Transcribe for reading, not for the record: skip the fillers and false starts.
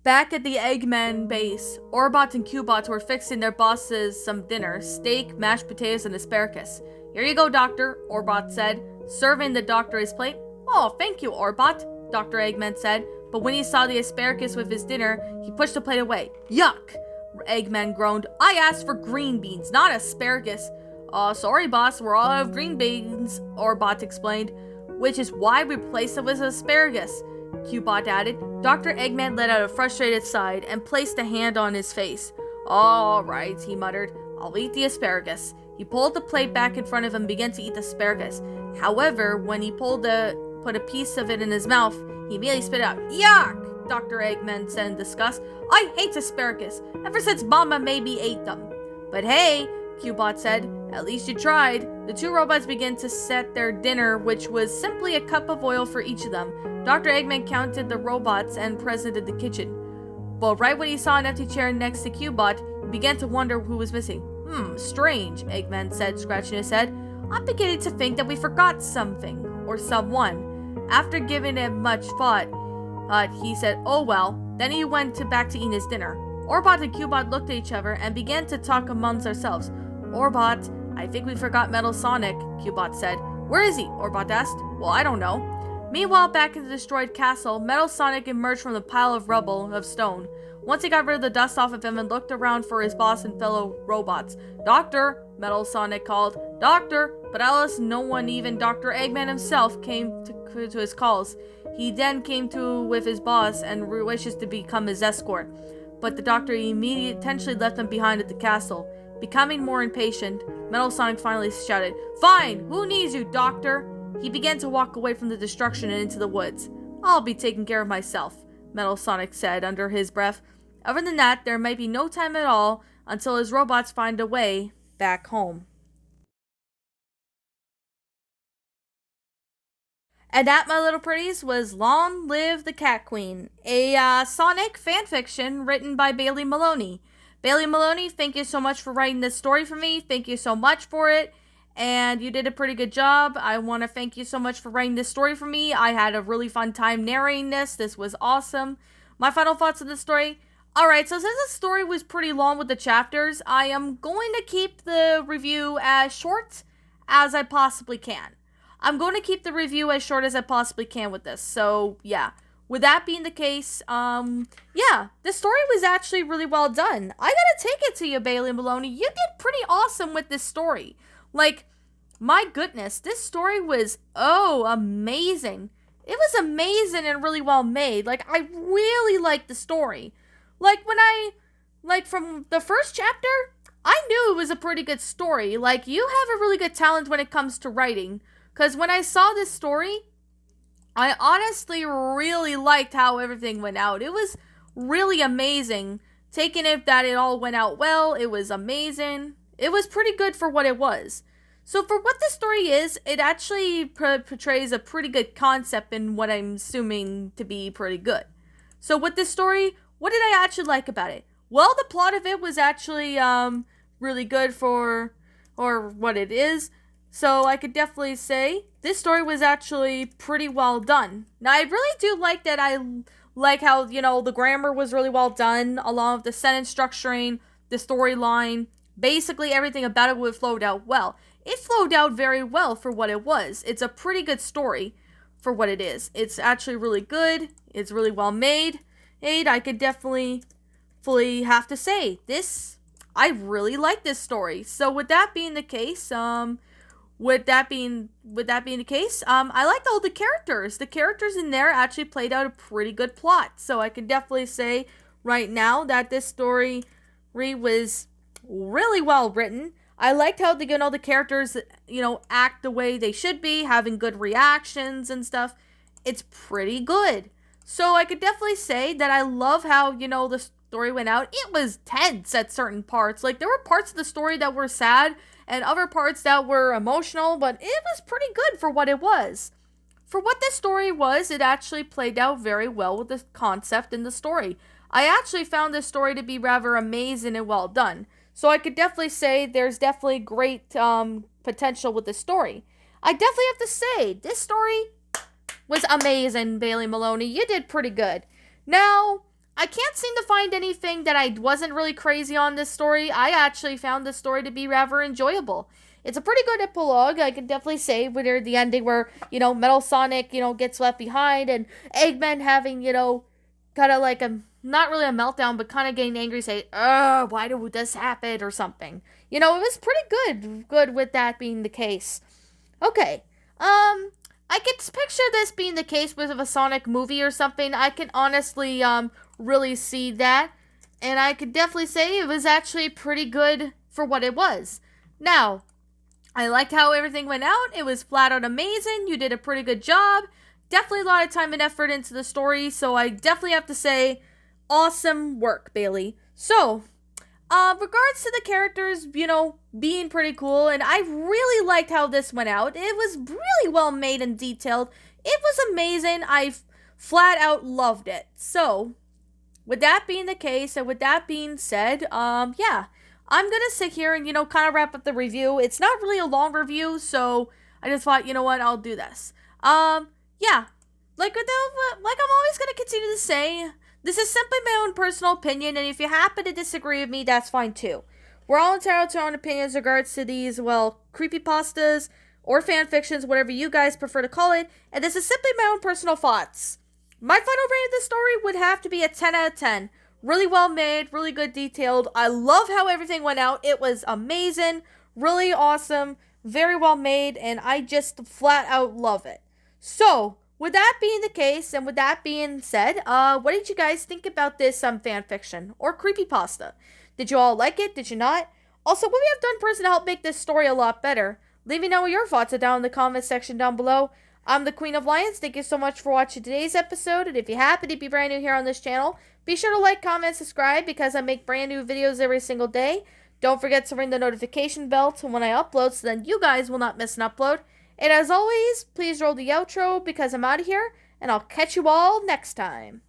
Back at the Eggman base, Orbot and Cubot were fixing their bosses some dinner: steak, mashed potatoes, and asparagus. "Here you go, Doctor," Orbot said, serving the doctor his plate. "Oh, thank you, Orbot," Dr. Eggman said, but when he saw the asparagus with his dinner, he pushed the plate away. "Yuck!" Eggman groaned. "I asked for green beans, not asparagus." Sorry, boss, we're all out of green beans," Orbot explained. "Which is why we replaced it with asparagus," Cubot added. Dr. Eggman let out a frustrated sigh and placed a hand on his face. "All right," he muttered. "I'll eat the asparagus." He pulled the plate back in front of him and began to eat the asparagus. However, when he put a piece of it in his mouth, he immediately spit out. "Yuck!" Dr. Eggman said in disgust. "I hate asparagus, ever since Mama made me eat them." "But hey," Cubot said, "at least you tried." The two robots began to set their dinner, which was simply a cup of oil for each of them. Dr. Eggman counted the robots and presented the kitchen. But right when he saw an empty chair next to Cubot, he began to wonder who was missing. Strange," Eggman said, scratching his head. "I'm beginning to think that we forgot something, or someone." After giving it much thought, he said, "Oh well." Then he went back to eating his dinner. Orbot and Cubot looked at each other and began to talk amongst themselves. "Orbot, I think we forgot Metal Sonic," Cubot said. "Where is he?" Orbot asked. "Well, I don't know." Meanwhile, back in the destroyed castle, Metal Sonic emerged from the pile of rubble of stone. Once he got rid of the dust off of him and looked around for his boss and fellow robots. "Doctor," Metal Sonic called. "Doctor!" But alas, no one, even Dr. Eggman himself, came to his calls. He then came to with his boss and wishes to become his escort. But the doctor immediately intentionally left him behind at the castle. Becoming more impatient, Metal Sonic finally shouted, "Fine! Who needs you, Doctor?" He began to walk away from the destruction and into the woods. "I'll be taking care of myself," Metal Sonic said under his breath. Other than that, there might be no time at all until his robots find a way back home. And that, my little pretties, was Long Live the Cat Queen, a Sonic fanfiction written by Bailey Maloney. Bailey Maloney, thank you so much for writing this story for me. Thank you so much for it. And you did a pretty good job. I want to thank you so much for writing this story for me. I had a really fun time narrating this. This was awesome. My final thoughts on this story. Alright, so since the story was pretty long with the chapters, I am going to keep the review as short as I possibly can. I'm going to keep the review as short as I possibly can with this. So, yeah. With that being the case, this story was actually really well done. I gotta take it to you, Bailey Maloney. You did pretty awesome with this story. Like, my goodness, this story was, amazing. It was amazing and really well made. Like, I really liked the story. From the first chapter, I knew it was a pretty good story. Like, you have a really good talent when it comes to writing. Because when I saw this story, I honestly really liked how everything went out. It was really amazing. Taking it that it all went out well, it was amazing. It was pretty good for what it was. So for what this story is, it actually portrays a pretty good concept in what I'm assuming to be pretty good. So with this story, what did I actually like about it? Well, the plot of it was actually really good for what it is. So I could definitely say this story was actually pretty well done. Now, I really do like that. I like how, the grammar was really well done, along with the sentence structuring, the storyline. Basically, everything about it would flowed out well. It flowed out very well for what it was. It's a pretty good story for what it is. It's actually really good. It's really well made. I could definitely fully have to say this. I really like this story. So with that being the case, I liked all the characters. The characters in there actually played out a pretty good plot. So I can definitely say right now that this story was really well written. I liked how all the characters, act the way they should be, having good reactions and stuff. It's pretty good. So I could definitely say that I love how, the story went out. It was tense at certain parts. Like, there were parts of the story that were sad and other parts that were emotional, but it was pretty good for what it was. For what this story was, it actually played out very well with the concept in the story. I actually found this story to be rather amazing and well done. So I could definitely say there's definitely great potential with this story. I definitely have to say, this story was amazing, Bailey Maloney. You did pretty good. Now, I can't seem to find anything that I wasn't really crazy on this story. I actually found this story to be rather enjoyable. It's a pretty good epilogue, I can definitely say, with the ending where, Metal Sonic, gets left behind, and Eggman having, kind of like not really a meltdown, but kind of getting angry, say, why did this happen, or something. It was pretty good with that being the case. Okay, I can picture this being the case with a Sonic movie or something. I can honestly, really see that, and I could definitely say it was actually pretty good for what it was. Now, I liked how everything went out. It was flat out amazing. You did a pretty good job. Definitely a lot of time and effort into the story, so I definitely have to say, awesome work, Bailey. So, regards to the characters, being pretty cool, and I really liked how this went out. It was really well made and detailed. It was amazing. I flat out loved it. So, with that being the case, and with that being said, yeah, I'm gonna sit here and, kind of wrap up the review. It's not really a long review, so I just thought, you know what, I'll do this. Yeah, like I'm always gonna continue to say, this is simply my own personal opinion, and if you happen to disagree with me, that's fine too. We're all entitled to our own opinions in regards to these, well, creepypastas or fan fictions, whatever you guys prefer to call it, and this is simply my own personal thoughts. My final rating of the story would have to be a 10 out of 10. Really well made, really good detailed. I love how everything went out. It was amazing, really awesome, very well made, and I just flat out love it. So, with that being the case, and with that being said, what did you guys think about this fan fiction or creepypasta? Did you all like it? Did you not? Also, what we have done person to help make this story a lot better? Leave me know what your thoughts are down in the comment section down below. I'm the Queen of Lions. Thank you so much for watching today's episode, and if you happen to be brand new here on this channel, be sure to like, comment, subscribe, because I make brand new videos every single day. Don't forget to ring the notification bell to when I upload, so then you guys will not miss an upload. And as always, please roll the outro, because I'm out of here, and I'll catch you all next time.